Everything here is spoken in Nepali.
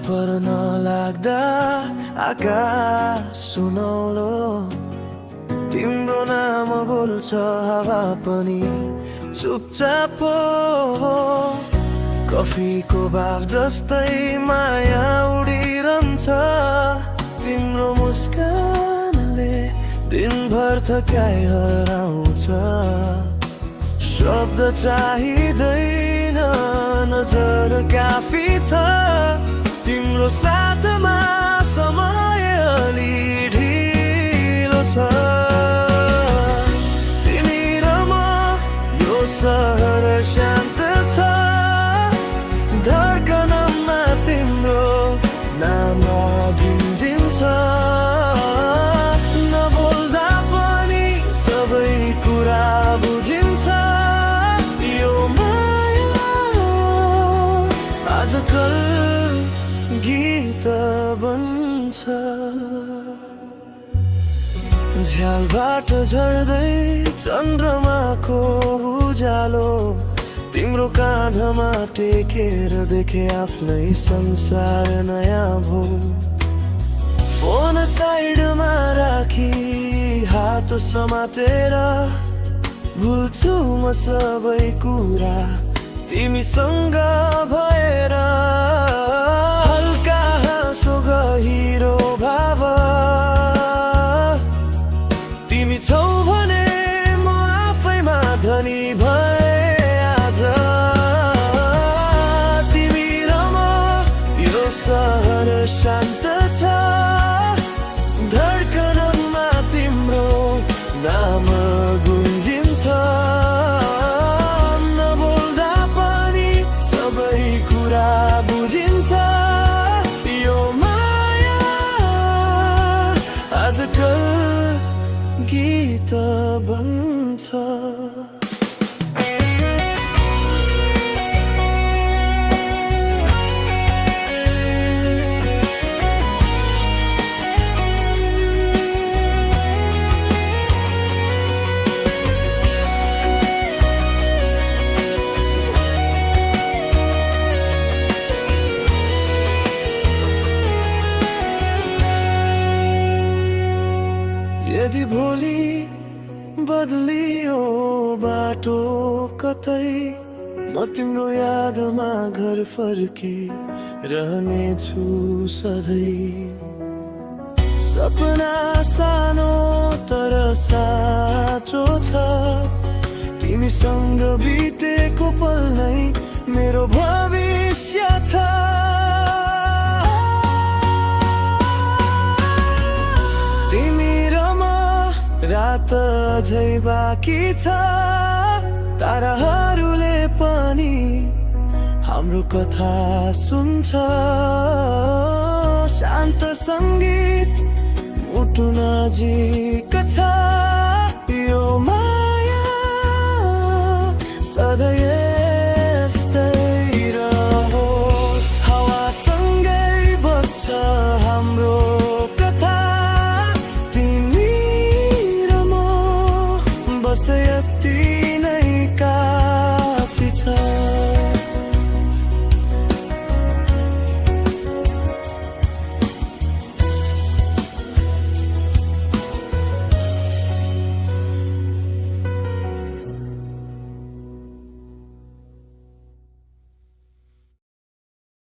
पर्न लाग्दा आकाश सुनौलो, तिम्रो नाम बोल्छ हावा पनि चुपचाप हो। कफीको भाव जस्तै माया उडिरहन्छ, तिम्रो मुस्कानले दिनभर थकाइ हराउँछ। शब्द चाहिँदैन, नजर काफी छ, तिम्रो साथमा समय अलि ढिलो छ। तिमी र म, यो सहर शान्त छ, धड्कनमा तिम्रो नाम गुन्जिन्छ। नबोल्दा पनि सबै कुरा बुझिन्छ, यो माया आजकल गीत बन्छ। झ्यालबाट झर्दै चन्द्रमाको उज्यालो, तिम्रो काँधमा टेकेर देखे आफ्नै संसार नयाँ भो। फोन साइडमा राखी हात समातेर, भुल्छु म सबै कुरा तिमीसँग भएर। हल्का हाँसो गहिरो भाव, तिमी छौ भने म आफैमा धनी भए आज। तिमी र म, यो सहर शान्त छ, धड्कनमा तिम्रो नाम गुन्जिन्छ। नबोल्दा पनि सबै कुरा बुझिन्छ, यो माया आजकल गीत बन्छ। यदि भोलि बदलियो बाटो कतै, म तिम्रो यादमा घर फर्की रहनेछु सधैँ। सपना सानो तर साँचो छ, तिमीसँग बितेको पल नै मेरो भविष्य छ। रात अझै बाँकी छ, ताराहरूले पनि हाम्रो कथा सुन्छ। शान्त सङ्गीत मुटु नजिक छ, यो माया सधैँ